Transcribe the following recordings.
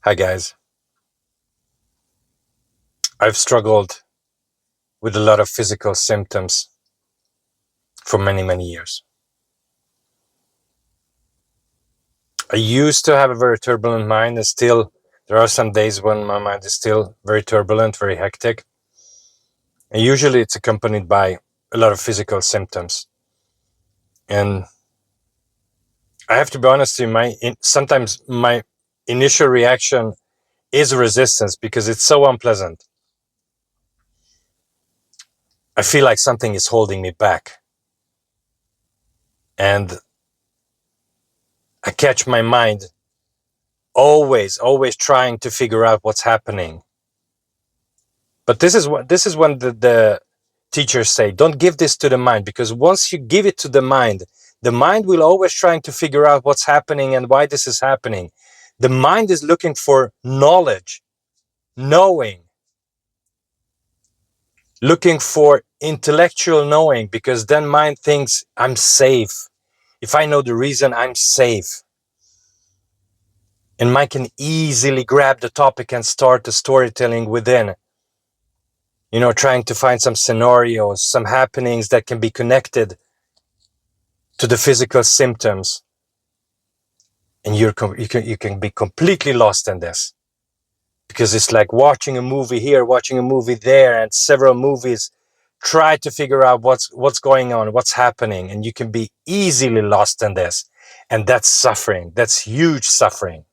Hi guys. I've struggled with a lot of physical symptoms for many years. I used to have a very turbulent mind, and still there are some days when my mind is still very turbulent, very hectic. And usually it's accompanied by a lot of physical symptoms. And I have to be honest with you, sometimes my initial reaction is resistance because it's so unpleasant. I feel like something is holding me back. And I catch my mind always trying to figure out what's happening. But this is when the teachers say, don't give this to the mind, because once you give it to the mind will always trying to figure out what's happening and why this is happening. The mind is looking for knowledge, knowing, looking for intellectual knowing, because then mind thinks I'm safe. If I know the reason, I'm safe. And mind can easily grab the topic and start the storytelling within. Trying to find some scenarios, some happenings that can be connected to the physical symptoms. And you can be completely lost in this. Because it's like watching a movie here, watching a movie there, and several movies try to figure out what's going on, what's happening. And you can be easily lost in this. And that's suffering. That's huge suffering.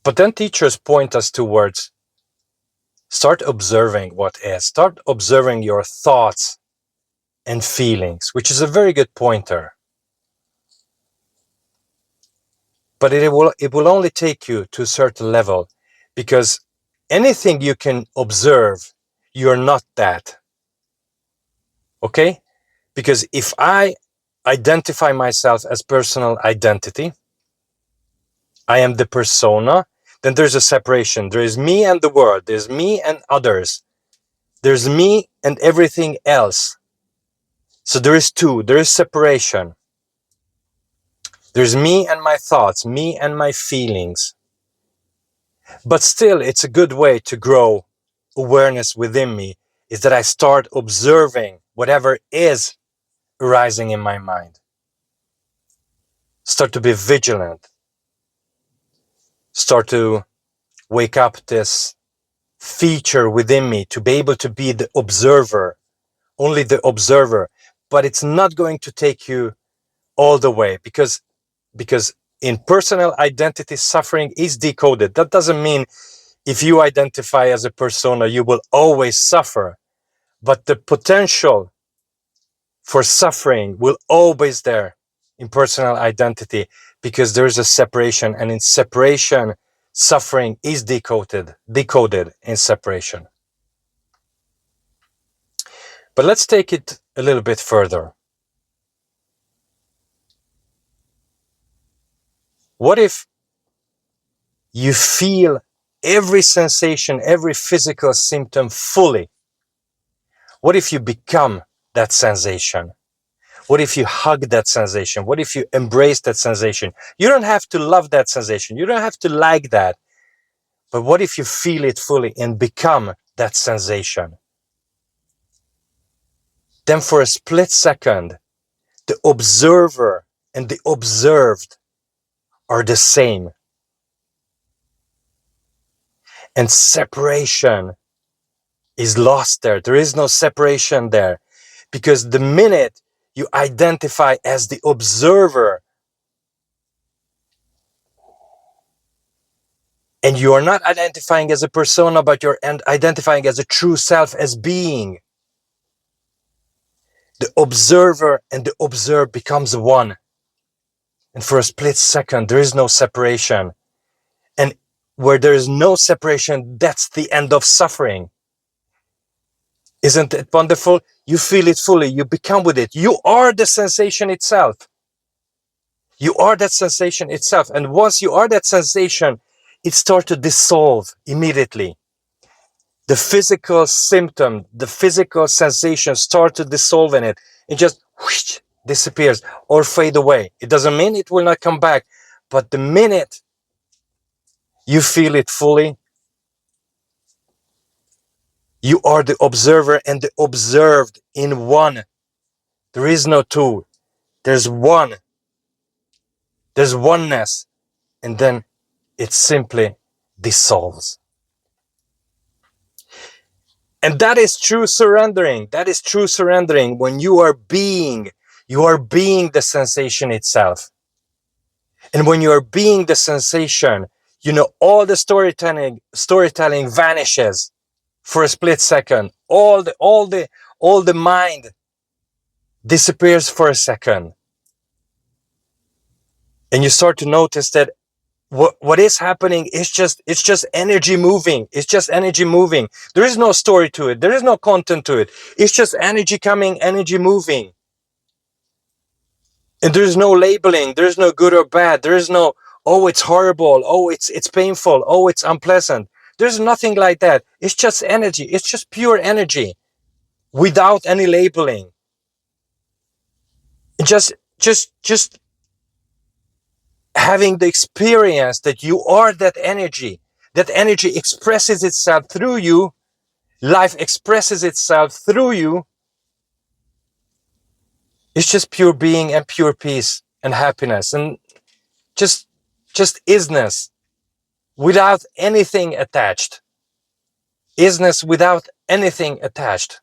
But then teachers point us towards start observing what is. Start observing your thoughts and feelings, which is a very good pointer. But it will only take you to a certain level, because anything you can observe, you're not that. Okay? Because if I identify myself as personal identity, I am the persona, then there's a separation. There is me and the world. There's me and others. There's me and everything else. So there is two. There is separation. There's me and my thoughts, me and my feelings. But still, it's a good way to grow awareness within me, is that I start observing whatever is arising in my mind. Start to be vigilant. Start to wake up this feature within me to be able to be the observer, only the observer. But it's not going to take you all the way, because in personal identity, suffering is decoded. That doesn't mean if you identify as a persona, you will always suffer. But the potential for suffering will always there in personal identity, because there is a separation, and in separation, suffering is decoded in separation. But let's take it a little bit further. What if you feel every sensation, every physical symptom fully? What if you become that sensation? What if you hug that sensation? What if you embrace that sensation? You don't have to love that sensation. You don't have to like that. But what if you feel it fully and become that sensation? Then for a split second, the observer and the observed are the same. And separation is lost there. There is no separation there. Because the minute you identify as the observer, and you are not identifying as a persona, but you're identifying as a true self, as being, the observer and the observed becomes one. And for a split second, there is no separation. And where there is no separation, that's the end of suffering. Isn't it wonderful? You feel it fully, you become with it. You are the sensation itself. You are that sensation itself. And once you are that sensation, it starts to dissolve immediately. The physical symptom, the physical sensation start to dissolve in it. It just whoosh, disappears or fade away. It doesn't mean it will not come back, but the minute you feel it fully, you are the observer and the observed in one. There is no two. There's one. There's oneness. And then it simply dissolves. And that is true surrendering. That is true surrendering when you are being the sensation itself. And when you are being the sensation, you know, all the storytelling vanishes for a split second. All the mind disappears for a second. And you start to notice that what is happening is it's just energy moving. It's just energy moving. There is no story to it. There is no content to it. It's just energy coming, energy moving. And there's no labeling. There's no good or bad. There is no, oh, it's horrible. Oh, it's painful. Oh, it's unpleasant. There's nothing like that. It's just energy. It's just pure energy without any labeling. Just having the experience that you are that energy expresses itself through you, life expresses itself through you. It's just pure being and pure peace and happiness and just isness without anything attached. Isness without anything attached.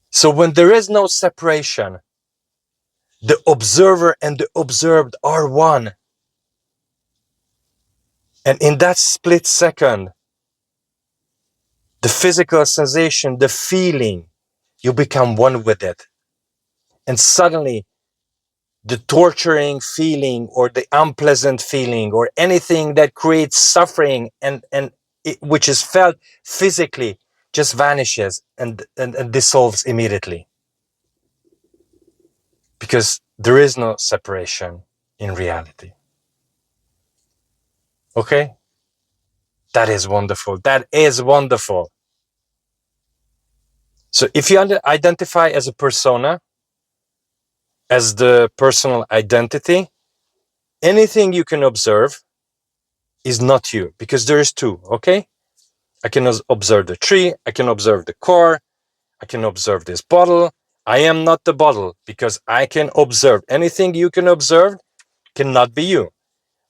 So when there is no separation, the observer and the observed are one. And in that split second, the physical sensation, the feeling, you become one with it. And suddenly, the torturing feeling or the unpleasant feeling or anything that creates suffering and which is felt physically just vanishes and dissolves immediately. Because there is no separation in reality. Okay? That is wonderful. That is wonderful. So if you identify as a persona, as the personal identity, anything you can observe is not you, because there is two, okay? I can observe the tree, I can observe the car, I can observe this bottle. I am not the bottle, because I can observe. Anything you can observe cannot be you.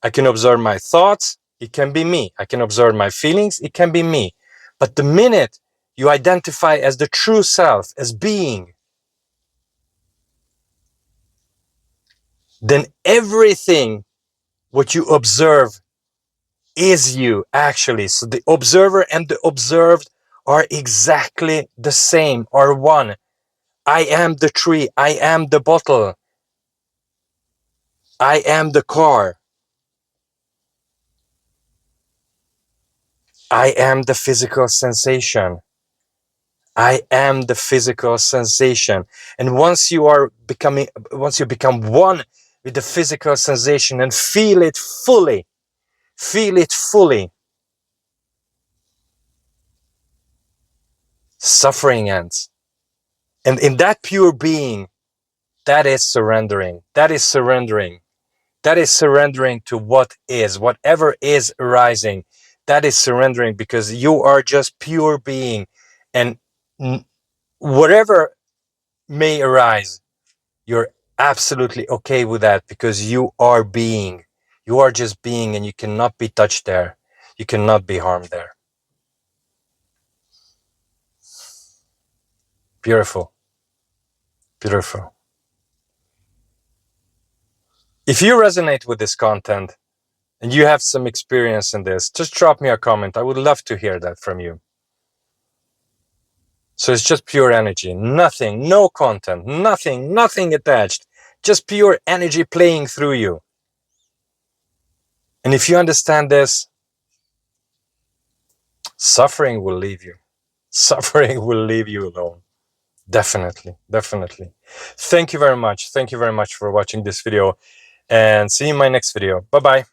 I can observe my thoughts, it can be me. I can observe my feelings, it can be me. But the minute you identify as the true self, as being, then everything what you observe is you, actually. So the observer and the observed are exactly the same, are one. I am the tree, I am the bottle, I am the car, I am the physical sensation. I am the physical sensation. And once you become one with the physical sensation and feel it fully, suffering ends. And in that pure being, that is surrendering. That is surrendering. That is surrendering to what is, whatever is arising. That is surrendering, because you are just pure being. And whatever may arise, you're absolutely okay with that, because you are being. You are just being, and you cannot be touched there. You cannot be harmed there. Beautiful. Beautiful. If you resonate with this content and you have some experience in this, just drop me a comment. I would love to hear that from you. So it's just pure energy, nothing, no content, nothing attached, just pure energy playing through you. And if you understand this, suffering will leave you. Suffering will leave you alone. Definitely. Thank you very much. Thank you very much for watching this video, and see you in my next video. Bye-bye.